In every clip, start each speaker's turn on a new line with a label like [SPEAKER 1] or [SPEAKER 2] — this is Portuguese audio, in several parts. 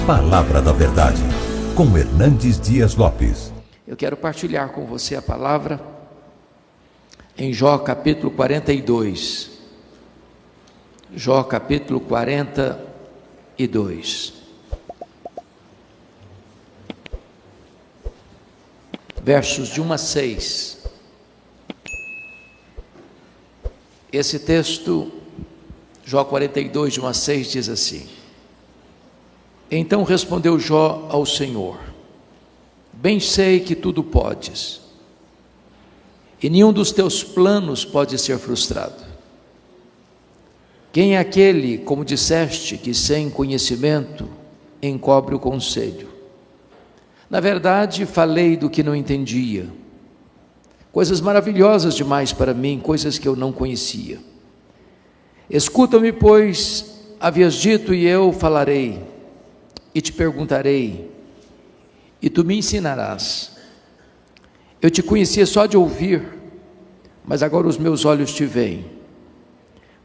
[SPEAKER 1] Palavra da Verdade, com Hernandes Dias Lopes.
[SPEAKER 2] Eu quero partilhar com você a palavra em Jó capítulo 42. Jó capítulo 42. Versos de 1 a 6. Esse texto, Jó 42, de 1 a 6, diz assim: Então respondeu Jó ao Senhor: Bem sei que tudo podes, e nenhum dos teus planos pode ser frustrado. Quem é aquele, como disseste, que sem conhecimento encobre o conselho? Na verdade, falei do que não entendia, coisas maravilhosas demais para mim, coisas que eu não conhecia. Escuta-me, pois, havias dito, e eu falarei, e te perguntarei, e tu me ensinarás. Eu te conhecia só de ouvir, mas agora os meus olhos te veem.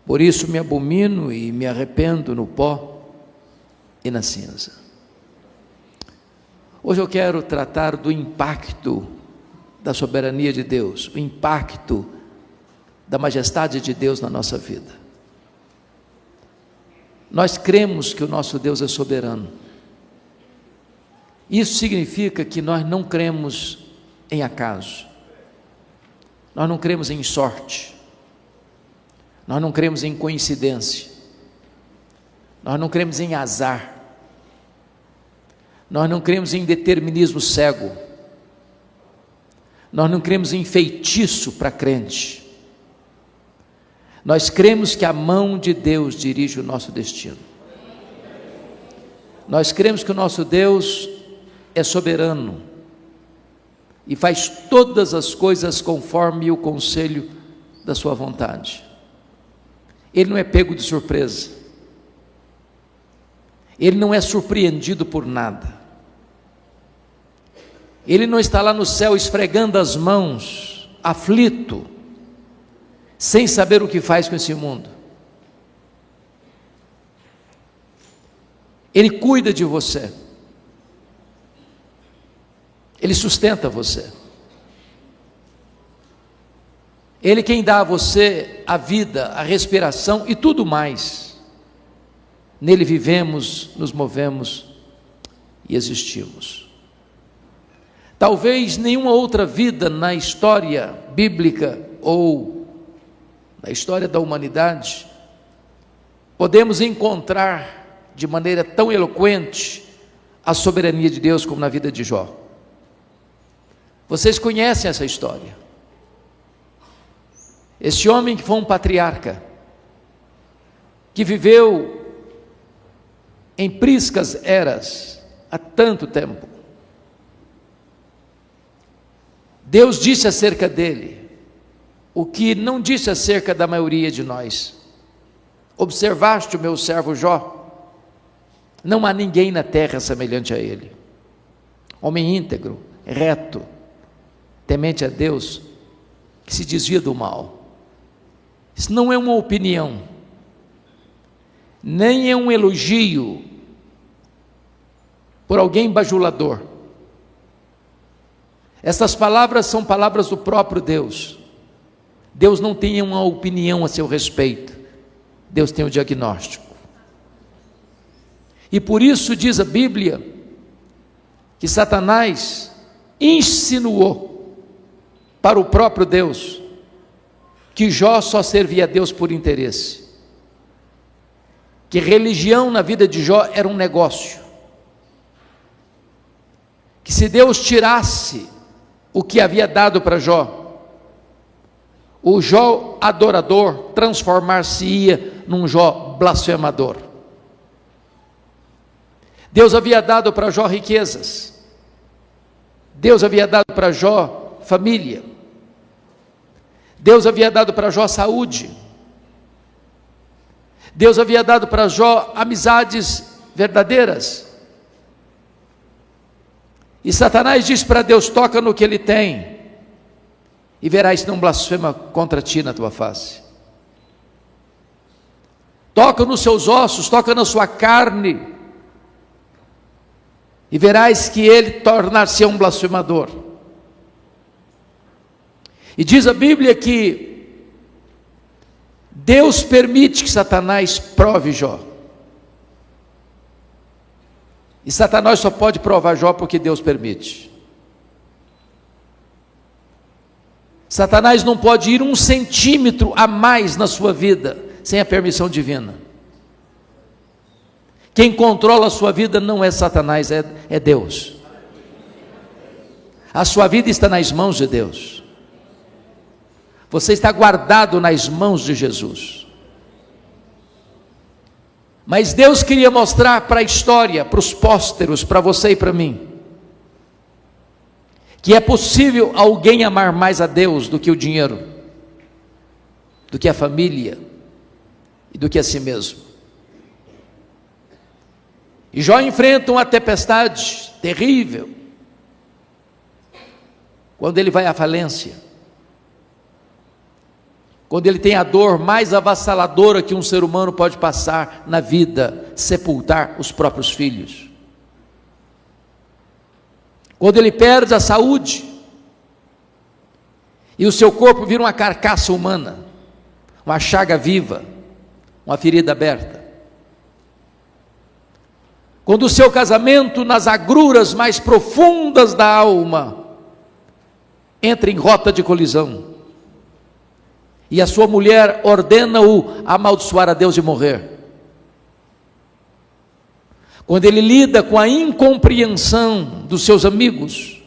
[SPEAKER 2] Por isso me abomino e me arrependo no pó e na cinza. Hoje eu quero tratar do impacto da soberania de Deus, o impacto da majestade de Deus na nossa vida. Nós cremos que o nosso Deus é soberano. Isso significa que nós não cremos em acaso, nós não cremos em sorte, nós não cremos em coincidência, nós não cremos em azar, nós não cremos em determinismo cego, nós não cremos em feitiço para crente. Nós cremos que a mão de Deus dirige o nosso destino. Nós cremos que o nosso Deus é soberano e faz todas as coisas conforme o conselho da sua vontade. Ele não é pego de surpresa, ele não é surpreendido por nada, ele não está lá no céu esfregando as mãos, aflito, sem saber o que faz com esse mundo. Ele cuida de você, ele sustenta você, ele quem dá a você a vida, a respiração e tudo mais. Nele vivemos, nos movemos e existimos. Talvez nenhuma outra vida na história bíblica ou na história da humanidade podemos encontrar de maneira tão eloquente a soberania de Deus como na vida de Jó. Vocês conhecem essa história. Esse homem que foi um patriarca, que viveu em priscas eras, há tanto tempo. Deus disse acerca dele o que não disse acerca da maioria de nós. Observaste o meu servo Jó? Não há ninguém na terra semelhante a ele. Homem íntegro, reto, temente a Deus, que se desvia do mal. Isso não é uma opinião, nem é um elogio por alguém bajulador. Essas palavras são palavras do próprio Deus. Deus não tem uma opinião a seu respeito, Deus tem o diagnóstico. E por isso diz a Bíblia que Satanás insinuou para o próprio Deus que Jó só servia a Deus por interesse, que religião na vida de Jó era um negócio, que se Deus tirasse o que havia dado para Jó, o Jó adorador transformar-se-ia num Jó blasfemador. Deus havia dado para Jó riquezas, Deus havia dado para Jó família, Deus havia dado para Jó saúde, Deus havia dado para Jó amizades verdadeiras. E Satanás diz para Deus: toca no que ele tem, e verás se não blasfema contra ti na tua face. Toca nos seus ossos, toca na sua carne, e verás que ele tornar-se um blasfemador. E diz a Bíblia que Deus permite que Satanás prove Jó. E Satanás só pode provar Jó porque Deus permite. Satanás não pode ir 1 centímetro a mais na sua vida sem a permissão divina. Quem controla a sua vida não é Satanás, é Deus. A sua vida está nas mãos de Deus. Você está guardado nas mãos de Jesus. Mas Deus queria mostrar para a história, para os pósteros, para você e para mim, que é possível alguém amar mais a Deus do que o dinheiro, do que a família e do que a si mesmo. E Jó enfrenta uma tempestade terrível, quando ele vai à falência, quando ele tem a dor mais avassaladora que um ser humano pode passar na vida, sepultar os próprios filhos. Quando ele perde a saúde, e o seu corpo vira uma carcaça humana, uma chaga viva, uma ferida aberta. Quando o seu casamento, nas agruras mais profundas da alma, entra em rota de colisão, e a sua mulher ordena-o amaldiçoar a Deus e morrer. Quando ele lida com a incompreensão dos seus amigos,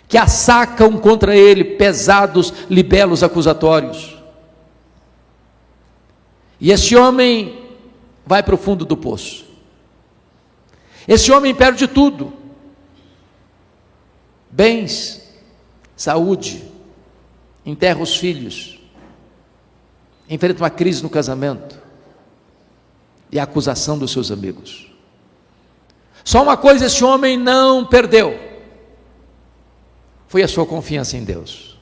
[SPEAKER 2] que assacam contra ele pesados libelos acusatórios, e esse homem vai para o fundo do poço. Esse homem perde tudo: bens, saúde, enterra os filhos, enfrenta uma crise no casamento e a acusação dos seus amigos. Só uma coisa esse homem não perdeu: foi a sua confiança em Deus.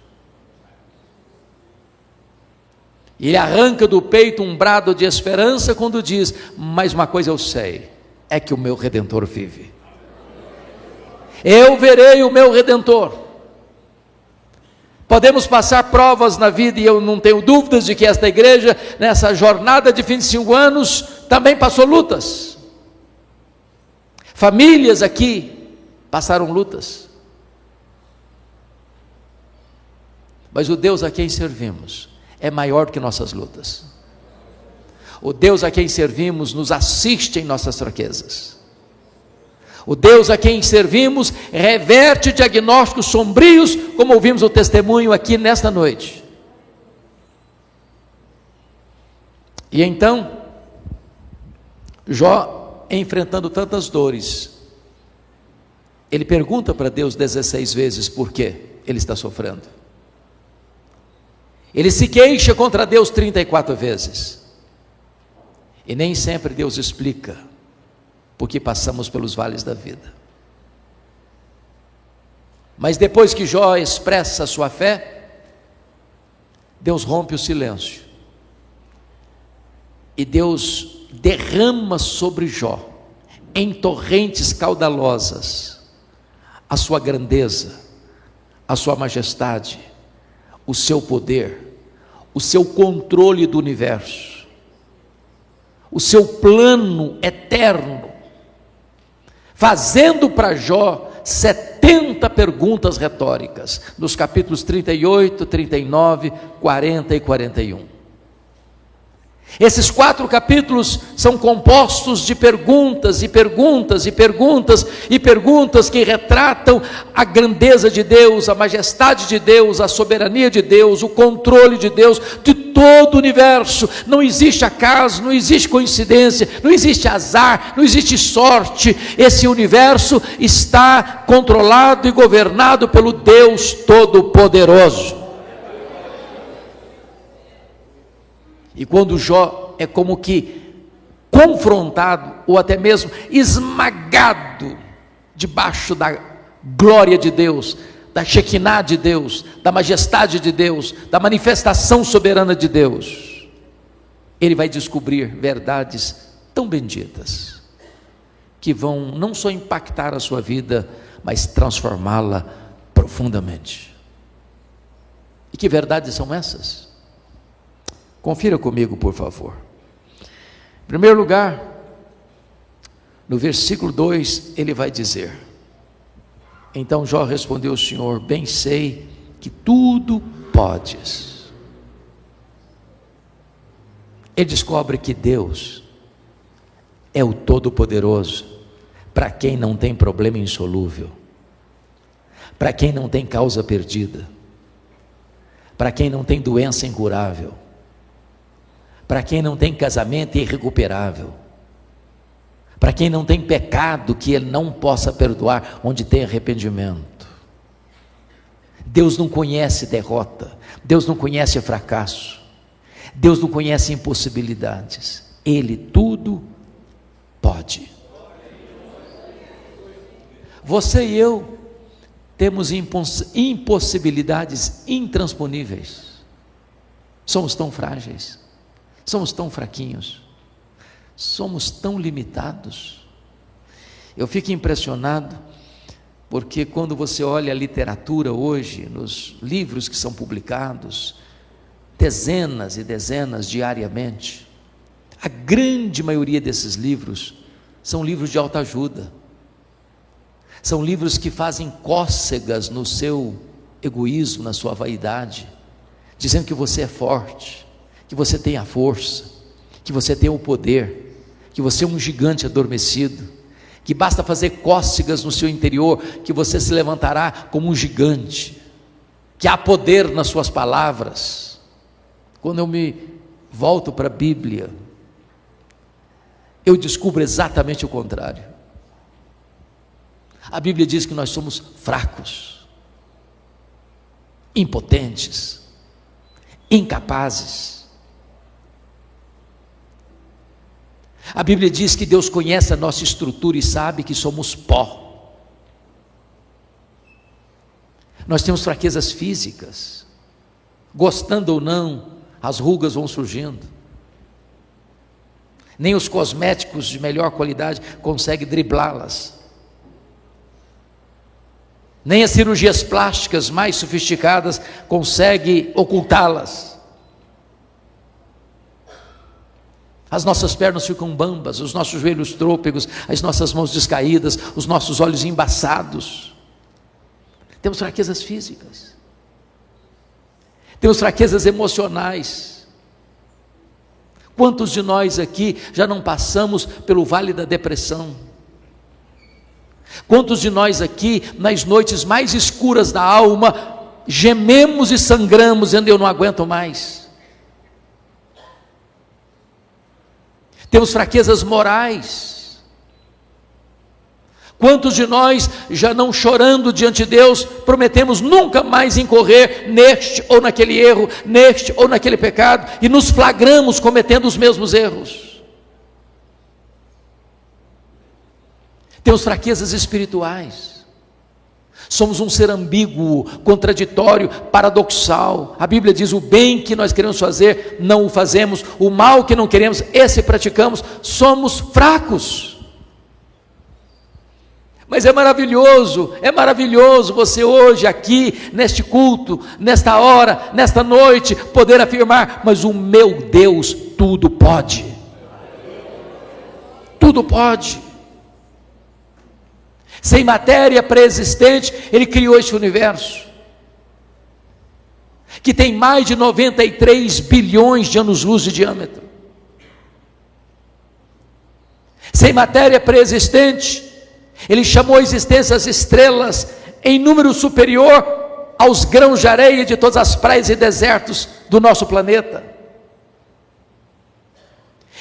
[SPEAKER 2] E ele arranca do peito um brado de esperança quando diz: mas uma coisa eu sei, é que o meu Redentor vive. Eu verei o meu Redentor. Podemos passar provas na vida, e eu não tenho dúvidas de que esta igreja, nessa jornada de 25 anos, também passou lutas. Famílias aqui passaram lutas. Mas o Deus a quem servimos é maior do que nossas lutas. O Deus a quem servimos nos assiste em nossas fraquezas. O Deus a quem servimos reverte diagnósticos sombrios, como ouvimos o testemunho aqui nesta noite. E então, Jó, enfrentando tantas dores, ele pergunta para Deus 16 vezes por que ele está sofrendo. Ele se queixa contra Deus 34 vezes. E nem sempre Deus explica porque passamos pelos vales da vida. Mas depois que Jó expressa a sua fé, Deus rompe o silêncio. E Deus derrama sobre Jó, em torrentes caudalosas, a sua grandeza, a sua majestade, o seu poder, o seu controle do universo, o seu plano eterno, fazendo para Jó 70 perguntas retóricas, nos capítulos 38, 39, 40 e 41. Esses 4 capítulos são compostos de perguntas e perguntas e perguntas e perguntas que retratam a grandeza de Deus, a majestade de Deus, a soberania de Deus, o controle de Deus, de todo o universo. Não existe acaso, não existe coincidência, não existe azar, não existe sorte. Esse universo está controlado e governado pelo Deus Todo-Poderoso. E quando Jó é como que confrontado, ou até mesmo esmagado, debaixo da glória de Deus, da Shekinah de Deus, da majestade de Deus, da manifestação soberana de Deus, ele vai descobrir verdades tão benditas, que vão não só impactar a sua vida, mas transformá-la profundamente. E que verdades são essas? Confira comigo, por favor. Em primeiro lugar, no versículo 2, ele vai dizer: então Jó respondeu ao Senhor: bem sei que tudo podes. Ele descobre que Deus é o Todo-Poderoso, para quem não tem problema insolúvel, para quem não tem causa perdida, para quem não tem doença incurável, para quem não tem casamento irrecuperável, para quem não tem pecado que Ele não possa perdoar, onde tem arrependimento. Deus não conhece derrota, Deus não conhece fracasso, Deus não conhece impossibilidades, Ele tudo pode. Você e eu temos impossibilidades intransponíveis, somos tão frágeis, somos tão fraquinhos, somos tão limitados. Eu fico impressionado, porque quando você olha a literatura hoje, nos livros que são publicados, dezenas e dezenas diariamente, a grande maioria desses livros são livros de autoajuda, são livros que fazem cócegas no seu egoísmo, na sua vaidade, dizendo que você é forte, que você tem a força, que você tem o poder, que você é um gigante adormecido, que basta fazer cócegas no seu interior, que você se levantará como um gigante, que há poder nas suas palavras. Quando eu me volto para a Bíblia, eu descubro exatamente o contrário. A Bíblia diz que nós somos fracos, impotentes, incapazes. A Bíblia diz que Deus conhece a nossa estrutura e sabe que somos pó. Nós temos fraquezas físicas, gostando ou não, as rugas vão surgindo. Nem os cosméticos de melhor qualidade conseguem driblá-las. Nem as cirurgias plásticas mais sofisticadas conseguem ocultá-las. As nossas pernas ficam bambas, os nossos joelhos trôpegos, as nossas mãos descaídas, os nossos olhos embaçados. Temos fraquezas físicas, temos fraquezas emocionais. Quantos de nós aqui já não passamos pelo vale da depressão? Quantos de nós aqui, nas noites mais escuras da alma, gememos e sangramos, dizendo: eu não aguento mais? Temos fraquezas morais. Quantos de nós, já não chorando diante de Deus, prometemos nunca mais incorrer neste ou naquele erro, neste ou naquele pecado, e nos flagramos cometendo os mesmos erros? Temos fraquezas espirituais. Somos um ser ambíguo, contraditório, paradoxal. A Bíblia diz: o bem que nós queremos fazer, não o fazemos, o mal que não queremos, esse praticamos. Somos fracos. Mas é maravilhoso você hoje aqui, neste culto, nesta hora, nesta noite, poder afirmar: mas o meu Deus tudo pode. Tudo pode. Sem matéria pré-existente, Ele criou este universo, que tem mais de 93 bilhões de anos-luz de diâmetro. Sem matéria pré-existente, Ele chamou a existência as estrelas em número superior aos grãos de areia de todas as praias e desertos do nosso planeta.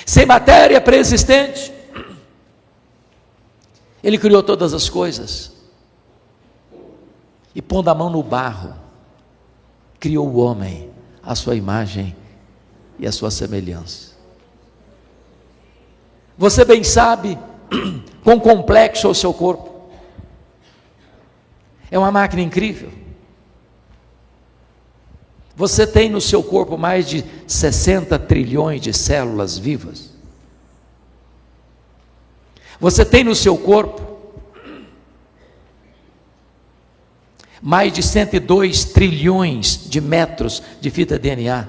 [SPEAKER 2] Sem matéria pré-existente, Ele criou todas as coisas, e pondo a mão no barro, criou o homem à sua imagem e à sua semelhança. Você bem sabe quão complexo é o seu corpo. É uma máquina incrível. Você tem no seu corpo mais de 60 trilhões de células vivas. Você tem no seu corpo mais de 102 trilhões de metros de fita DNA.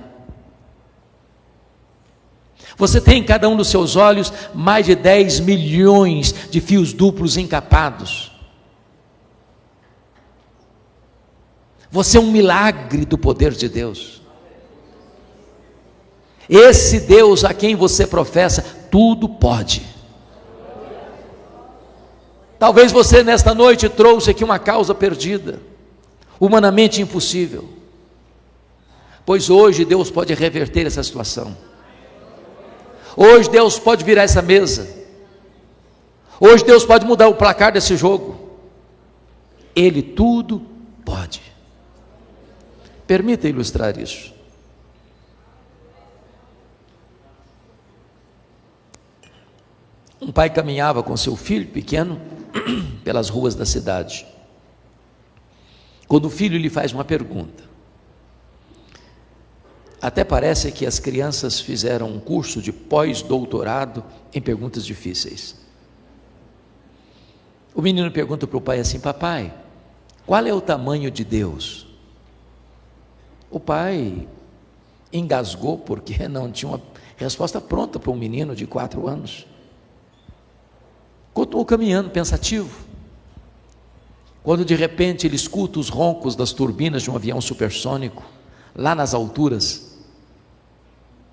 [SPEAKER 2] Você tem em cada um dos seus olhos mais de 10 milhões de fios duplos encapados. Você é um milagre do poder de Deus. Esse Deus a quem você professa, tudo pode. Talvez você nesta noite trouxe aqui uma causa perdida, humanamente impossível, pois hoje Deus pode reverter essa situação. Hoje Deus pode virar essa mesa. Hoje Deus pode mudar o placar desse jogo. Ele tudo pode. Permita ilustrar isso. Um pai caminhava com seu filho pequeno pelas ruas da cidade, quando o filho lhe faz uma pergunta. Até parece que as crianças fizeram um curso de pós-doutorado em perguntas difíceis. O menino pergunta para o pai assim: papai, qual é o tamanho de Deus? O pai engasgou porque não tinha uma resposta pronta para um menino de 4 anos. Continuou caminhando pensativo, quando de repente ele escuta os roncos das turbinas de um avião supersônico lá nas alturas,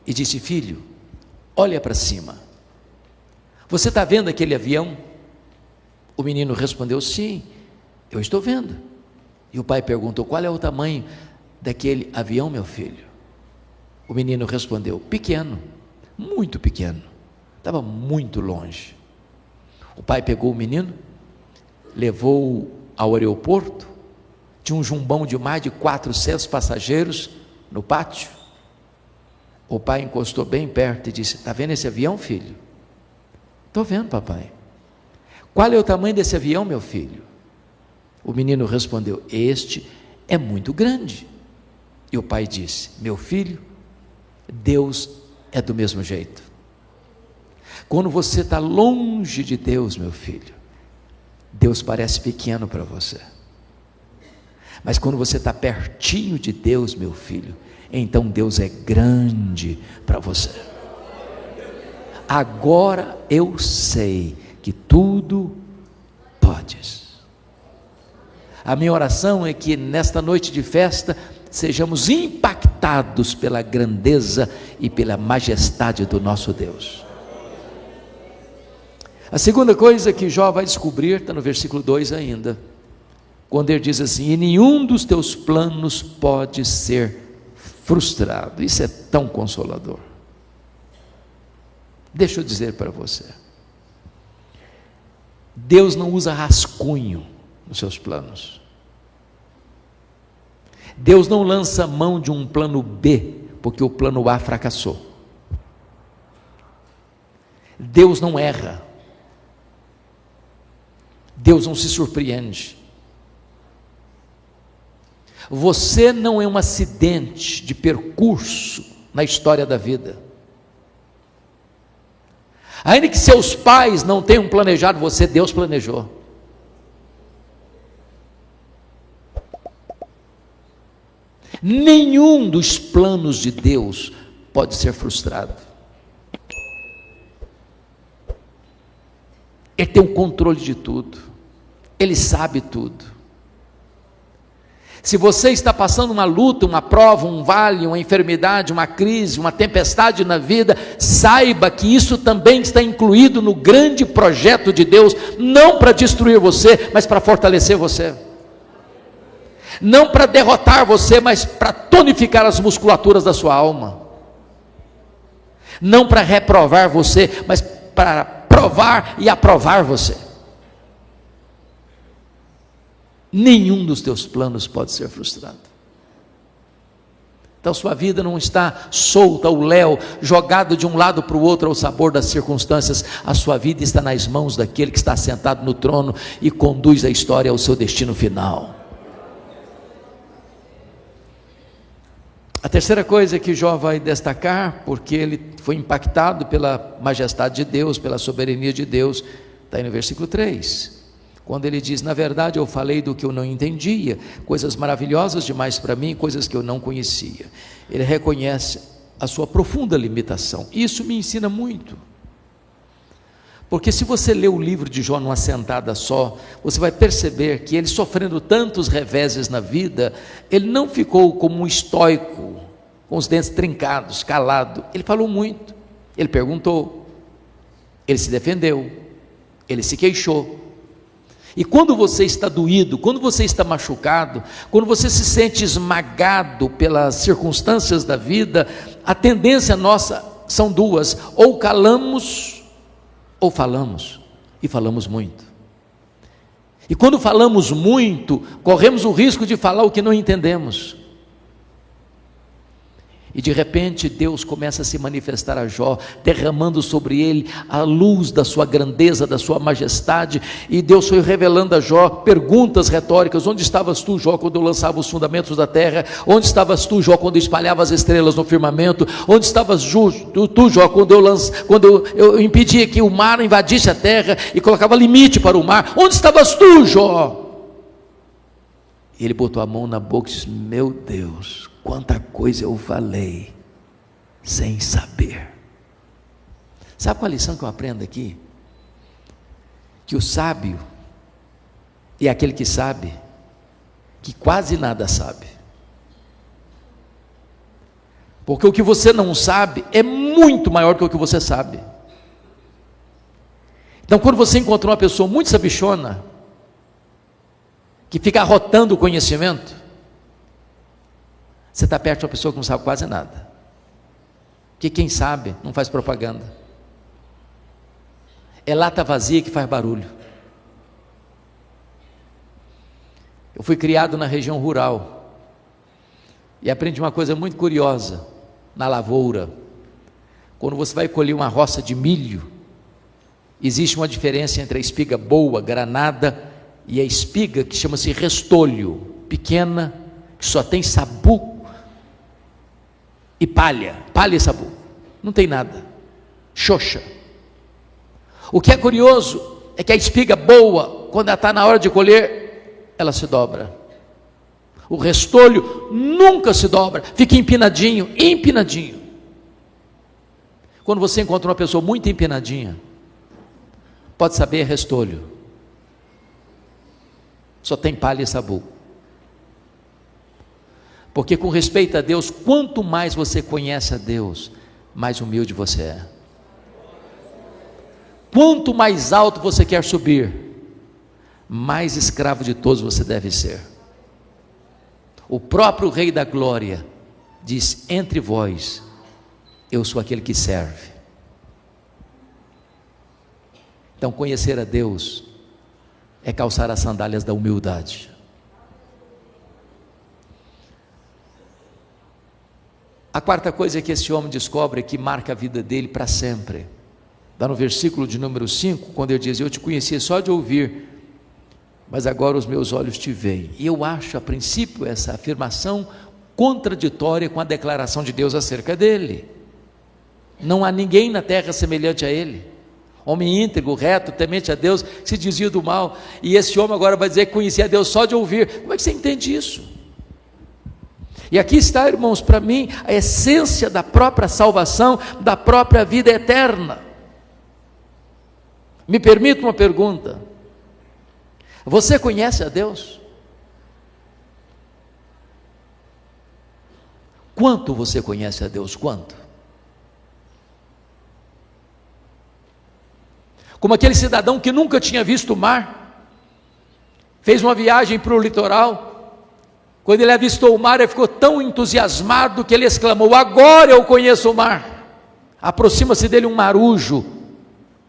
[SPEAKER 2] e disse: filho, olha para cima, você está vendo aquele avião? O menino respondeu: sim, eu estou vendo. E o pai perguntou: qual é o tamanho daquele avião, meu filho? O menino respondeu: pequeno, muito pequeno, estava muito longe. O pai pegou o menino, levou-o ao aeroporto, tinha um jumbão de mais de 400 passageiros no pátio. O pai encostou bem perto e disse: está vendo esse avião, filho? Estou vendo, papai. Qual é o tamanho desse avião, meu filho? O menino respondeu: este é muito grande. E o pai disse: meu filho, Deus é do mesmo jeito. Quando você está longe de Deus, meu filho, Deus parece pequeno para você. Mas quando você está pertinho de Deus, meu filho, então Deus é grande para você. Agora eu sei que tudo podes. A minha oração é que nesta noite de festa sejamos impactados pela grandeza e pela majestade do nosso Deus. A segunda coisa que Jó vai descobrir está no versículo 2 ainda, quando ele diz assim: e nenhum dos teus planos pode ser frustrado. Isso é tão consolador. Deixa eu dizer para você, Deus não usa rascunho nos seus planos. Deus não lança mão de um plano B porque o plano A fracassou. Deus não erra. Deus não se surpreende. Você não é um acidente de percurso na história da vida. Ainda que seus pais não tenham planejado você, Deus planejou. Nenhum dos planos de Deus pode ser frustrado. Ele tem o controle de tudo. Ele sabe tudo. Se você está passando uma luta, uma prova, um vale, uma enfermidade, uma crise, uma tempestade na vida, saiba que isso também está incluído no grande projeto de Deus, não para destruir você, mas para fortalecer você. Não para derrotar você, mas para tonificar as musculaturas da sua alma. Não para reprovar você, mas para provar e aprovar você. Nenhum dos teus planos pode ser frustrado. Então sua vida não está solta ao léu, jogado de um lado para o outro ao sabor das circunstâncias. A sua vida está nas mãos daquele que está sentado no trono e conduz a história ao seu destino final. A terceira coisa que Jó vai destacar, porque ele foi impactado pela majestade de Deus, pela soberania de Deus, Está aí no versículo 3, quando ele diz: na verdade eu falei do que eu não entendia, coisas maravilhosas demais para mim, coisas que eu não conhecia. Ele reconhece a sua profunda limitação. Isso me ensina muito, porque se você ler o livro de Jó numa sentada só, você vai perceber que ele, sofrendo tantos reveses na vida, ele não ficou como um estoico, com os dentes trincados, calado. Ele falou muito, ele perguntou, ele se defendeu, ele se queixou. E quando você está doído, quando você está machucado, quando você se sente esmagado pelas circunstâncias da vida, a tendência nossa são duas: ou calamos ou falamos, e falamos muito. E quando falamos muito, corremos o risco de falar o que não entendemos. E de repente Deus começa a se manifestar a Jó, derramando sobre ele a luz da sua grandeza, da sua majestade. E Deus foi revelando a Jó perguntas retóricas: onde estavas tu, Jó, quando eu lançava os fundamentos da terra? Onde estavas tu, Jó, quando eu espalhava as estrelas no firmamento? Onde estavas tu, Jó, quando eu impedia que o mar invadisse a terra e colocava limite para o mar? Onde estavas tu, Jó? E ele botou a mão na boca e disse: meu Deus, quanta coisa eu falei sem saber. Sabe qual a lição que eu aprendo aqui? Que o sábio é aquele que sabe que quase nada sabe. Porque o que você não sabe é muito maior que o que você sabe. Então, quando você encontra uma pessoa muito sabichona, que fica arrotando o conhecimento, você está perto de uma pessoa que não sabe quase nada. Porque quem sabe não faz propaganda. É lata vazia que faz barulho. Eu fui criado na região rural e aprendi uma coisa muito curiosa na lavoura. Quando você vai colher uma roça de milho, existe uma diferença entre a espiga boa, granada, e a espiga que chama-se restolho, pequena, que só tem sabugo e palha e sabugo, não tem nada, xoxa. O que é curioso é que a espiga boa, quando ela está na hora de colher, ela se dobra. O restolho nunca se dobra, fica empinadinho. Quando você encontra uma pessoa muito empinadinha, pode saber, é restolho, só tem palha e sabugo. Porque, com respeito a Deus, quanto mais você conhece a Deus, mais humilde você é. Quanto mais alto você quer subir, mais escravo de todos você deve ser. O próprio Rei da Glória diz: entre vós, eu sou aquele que serve. Então, conhecer a Deus é calçar as sandálias da humildade. A quarta coisa que esse homem descobre, que marca a vida dele para sempre, está no versículo de número 5, quando ele diz: eu te conhecia só de ouvir, mas agora os meus olhos te veem. E eu acho, a princípio, essa afirmação contraditória com a declaração de Deus acerca dele. Não há ninguém na terra semelhante a ele, homem íntegro, reto, temente a Deus, que se desvia do mal. E esse homem agora vai dizer que conhecia a Deus só de ouvir. Como é que você entende isso? E aqui está, irmãos, para mim, a essência da própria salvação, da própria vida eterna. Me permita uma pergunta: você conhece a Deus? Quanto você conhece a Deus? Quanto? Como aquele cidadão que nunca tinha visto o mar, fez uma viagem para o litoral, quando ele avistou o mar, ele ficou tão entusiasmado que ele exclamou: agora eu conheço o mar. Aproxima-se dele um marujo,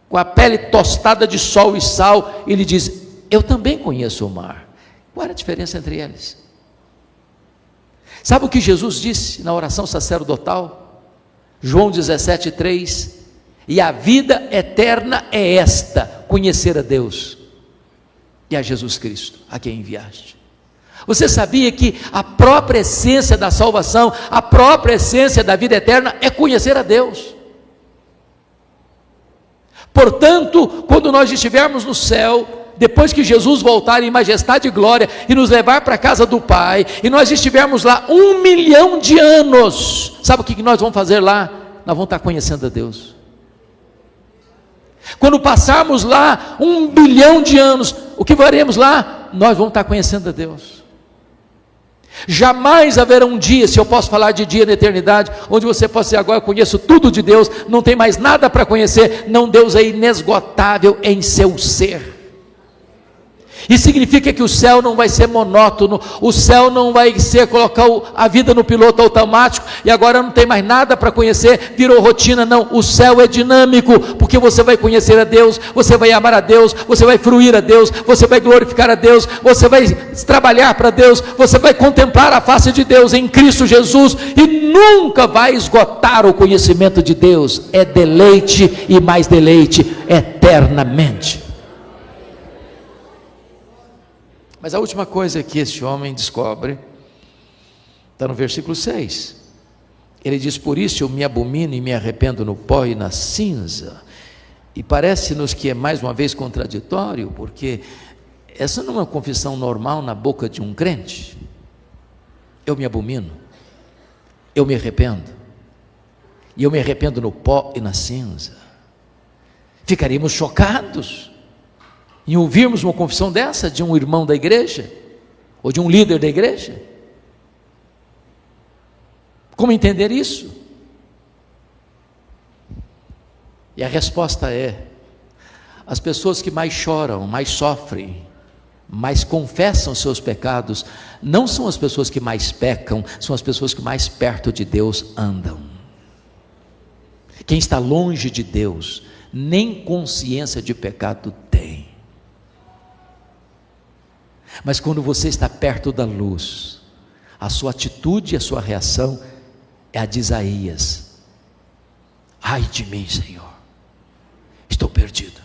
[SPEAKER 2] com a pele tostada de sol e sal, e ele diz: eu também conheço o mar. Qual era a diferença entre eles? Sabe o que Jesus disse na oração sacerdotal? João 17:3: e a vida eterna é esta, conhecer a Deus e a Jesus Cristo, a quem enviaste. Você sabia que a própria essência da salvação, a própria essência da vida eterna é conhecer a Deus? Portanto, quando nós estivermos no céu, depois que Jesus voltar em majestade e glória e nos levar para a casa do Pai, e nós estivermos lá 1 milhão de anos, sabe o que nós vamos fazer lá? Nós vamos estar conhecendo a Deus. Quando passarmos lá 1 bilhão de anos, o que faremos lá? Nós vamos estar conhecendo a Deus. Jamais haverá um dia, se eu posso falar de dia na eternidade, onde você possa dizer, agora eu conheço tudo de Deus, não tem mais nada para conhecer. Não, Deus é inesgotável em seu ser. Isso significa que o céu não vai ser monótono, o céu não vai ser colocar a vida no piloto automático, e agora não tem mais nada para conhecer, virou rotina. Não, o céu é dinâmico, porque você vai conhecer a Deus, você vai amar a Deus, você vai fruir a Deus, você vai glorificar a Deus, você vai trabalhar para Deus, você vai contemplar a face de Deus em Cristo Jesus, e nunca vai esgotar o conhecimento de Deus. É deleite e mais deleite eternamente. Mas a última coisa que este homem descobre está no versículo 6. Ele diz: por isso eu me abomino e me arrependo no pó e na cinza. E parece-nos que é mais uma vez contraditório, porque essa não é uma confissão normal na boca de um crente. Eu me abomino, eu me arrependo, e eu me arrependo no pó e na cinza. Ficaríamos chocados em ouvirmos uma confissão dessa de um irmão da igreja, ou de um líder da igreja. Como entender isso? E a resposta é: as pessoas que mais choram, mais sofrem, mais confessam seus pecados, não são as pessoas que mais pecam, são as pessoas que mais perto de Deus andam. Quem está longe de Deus, nem consciência de pecado tem. Mas quando você está perto da luz, a sua atitude e a sua reação é a de Isaías: ai de mim, Senhor, estou perdido.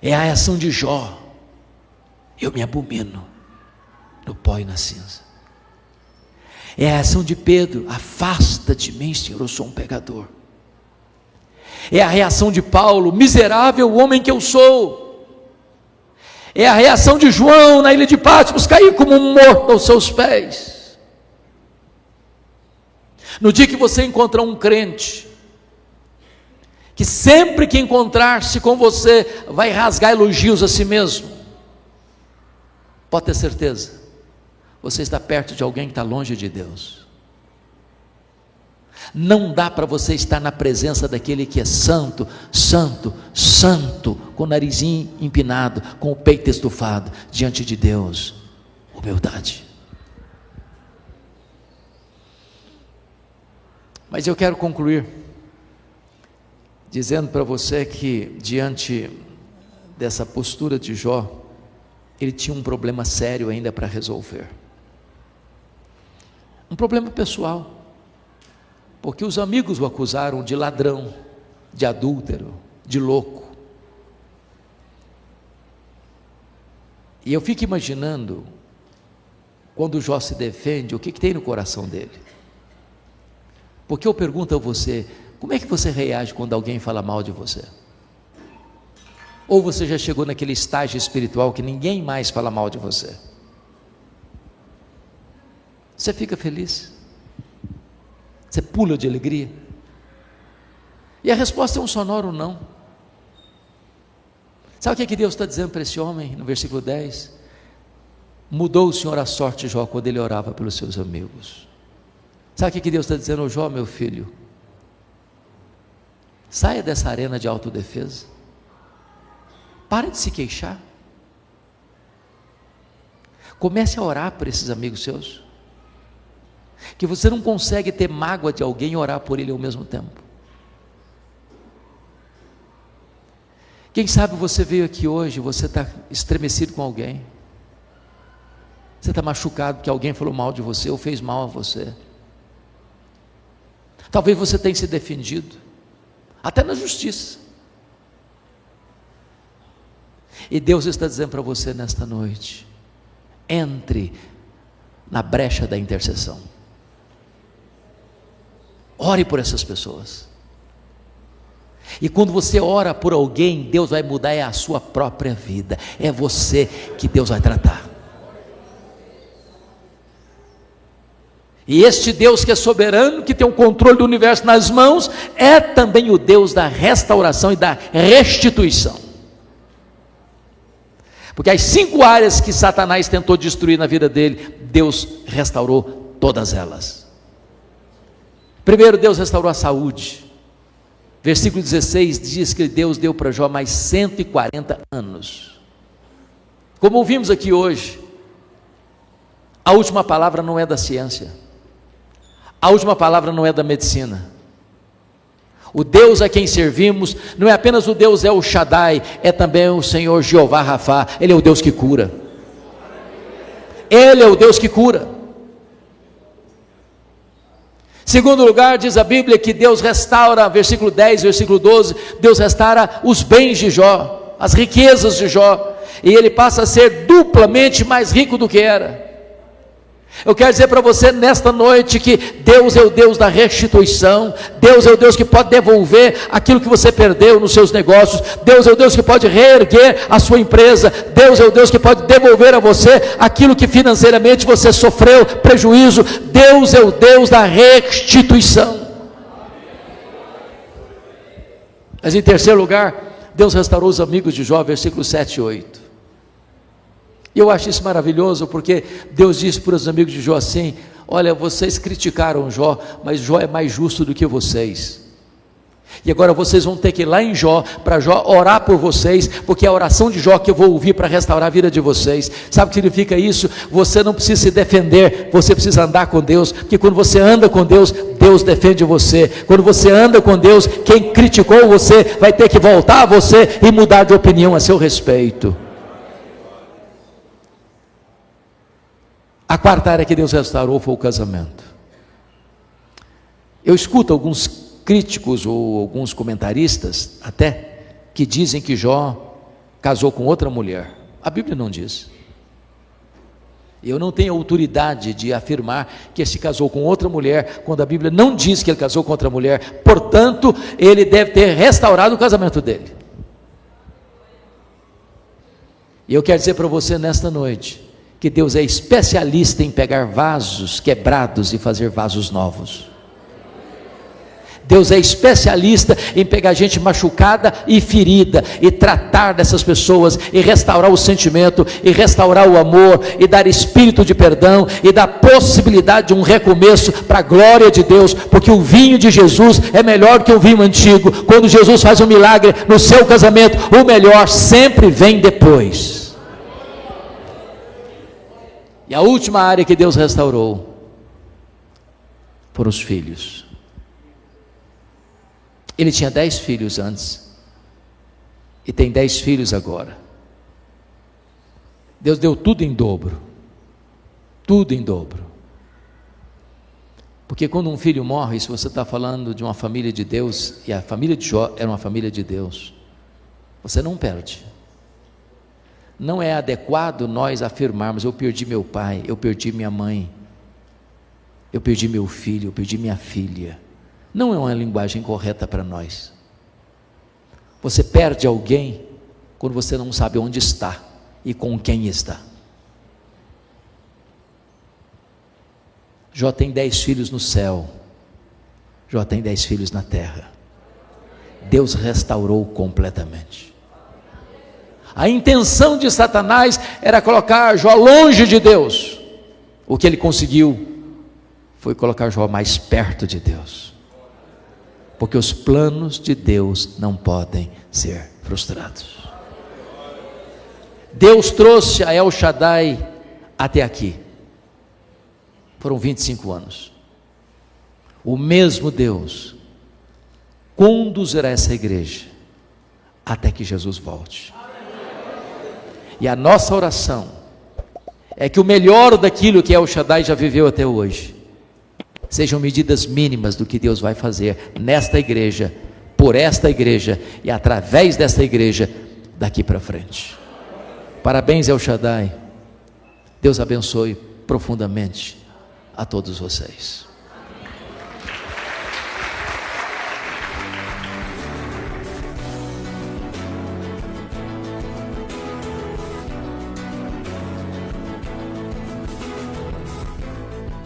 [SPEAKER 2] É a reação de Jó: eu me abomino no pó e na cinza. É a reação de Pedro: afasta de mim, Senhor, eu sou um pecador. É a reação de Paulo: miserável homem que eu sou. É a reação de João na ilha de Patmos: cair como um morto aos seus pés. No dia que você encontrar um crente, que sempre que encontrar-se com você, vai rasgar elogios a si mesmo, pode ter certeza, você está perto de alguém que está longe de Deus. Não dá para você estar na presença daquele que é santo, santo, santo, com o narizinho empinado, com o peito estufado, diante de Deus. Humildade. Mas eu quero concluir dizendo para você que, diante dessa postura de Jó, ele tinha um problema sério ainda para resolver. Um problema pessoal. Porque os amigos o acusaram de ladrão, de adúltero, de louco. E eu fico imaginando, quando Jó se defende, o que tem no coração dele. Porque eu pergunto a você: como é que você reage quando alguém fala mal de você? Ou você já chegou naquele estágio espiritual que ninguém mais fala mal de você? Você fica feliz? Você pula de alegria? E a resposta é um sonoro não. Sabe o que Deus está dizendo para esse homem no versículo 10? Mudou o Senhor a sorte de Jó quando ele orava pelos seus amigos. Sabe o que Deus está dizendo ao Jó: meu filho, saia dessa arena de autodefesa, pare de se queixar, comece a orar por esses amigos seus, que você não consegue ter mágoa de alguém e orar por ele ao mesmo tempo. Quem sabe você veio aqui hoje, você está estremecido com alguém, você está machucado porque alguém falou mal de você ou fez mal a você. Talvez você tenha se defendido, até na justiça, e Deus está dizendo para você nesta noite: entre na brecha da intercessão, ore por essas pessoas, E quando você ora por alguém, Deus vai mudar a sua própria vida. É você que Deus vai tratar. E este Deus que é soberano, que tem o controle do universo nas mãos, é também o Deus da restauração e da restituição. Porque as 5 áreas que Satanás tentou destruir na vida dele, Deus restaurou todas elas. Primeiro, Deus restaurou a saúde. Versículo 16 diz que Deus deu para Jó mais 140 anos. Como ouvimos aqui hoje, a última palavra não é da ciência, a última palavra não é da medicina. O Deus a quem servimos não é apenas o Deus El Shaddai, é também o Senhor Jeová Rafá. Ele é o Deus que cura. Ele é o Deus que cura. Segundo lugar, diz a Bíblia que Deus restaura, versículo 10, versículo 12, Deus restaura os bens de Jó, as riquezas de Jó, e ele passa a ser duplamente mais rico do que era. Eu quero dizer para você nesta noite que Deus é o Deus da restituição, Deus é o Deus que pode devolver aquilo que você perdeu nos seus negócios, Deus é o Deus que pode reerguer a sua empresa, Deus é o Deus que pode devolver a você aquilo que financeiramente você sofreu prejuízo. Deus é o Deus da restituição. Mas em terceiro lugar, Deus restaurou os amigos de Jó, versículos 7 e 8. E eu acho isso maravilhoso, porque Deus disse para os amigos de Jó assim: olha, vocês criticaram Jó, mas Jó é mais justo do que vocês, e agora vocês vão ter que ir lá em Jó, para Jó orar por vocês, porque é a oração de Jó que eu vou ouvir para restaurar a vida de vocês. Sabe o que significa isso? Você não precisa se defender, você precisa andar com Deus, porque quando você anda com Deus, Deus defende você. Quando você anda com Deus, quem criticou você vai ter que voltar a você e mudar de opinião a seu respeito. A quarta área que Deus restaurou foi o casamento. Eu escuto alguns críticos ou alguns comentaristas até que dizem que Jó casou com outra mulher. A Bíblia não diz. Eu não tenho autoridade de afirmar que ele se casou com outra mulher, quando a Bíblia não diz que ele casou com outra mulher. Portanto, ele deve ter restaurado o casamento dele. E eu quero dizer para você nesta noite que Deus é especialista em pegar vasos quebrados e fazer vasos novos. Deus é especialista em pegar gente machucada e ferida, e tratar dessas pessoas, e restaurar o sentimento, e restaurar o amor, e dar espírito de perdão, e dar possibilidade de um recomeço para a glória de Deus, porque o vinho de Jesus é melhor que o vinho antigo. Quando Jesus faz um milagre no seu casamento, o melhor sempre vem depois. E a última área que Deus restaurou foram os filhos. Ele tinha 10 filhos antes, e tem 10 filhos agora. Deus deu tudo em dobro, tudo em dobro. Porque quando um filho morre, se você está falando de uma família de Deus, e a família de Jó era uma família de Deus, você não perde. Não é adequado nós afirmarmos: eu perdi meu pai, eu perdi minha mãe, eu perdi meu filho, eu perdi minha filha. Não é uma linguagem correta para nós. Você perde alguém quando você não sabe onde está e com quem está. Jó tem 10 filhos no céu, Jó tem 10 filhos na terra. Deus restaurou completamente. A intenção de Satanás era colocar Jó longe de Deus. O que ele conseguiu foi colocar Jó mais perto de Deus, porque os planos de Deus não podem ser frustrados. Deus trouxe a El Shaddai até aqui. Foram 25 anos. O mesmo Deus conduzirá essa igreja até que Jesus volte. E a nossa oração é que o melhor daquilo que El Shaddai já viveu até hoje sejam medidas mínimas do que Deus vai fazer nesta igreja, por esta igreja e através desta igreja daqui para frente. Parabéns, El Shaddai. Deus abençoe profundamente a todos vocês.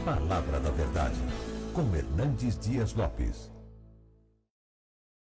[SPEAKER 1] Palavra da Verdade, com Hernandes Dias Lopes.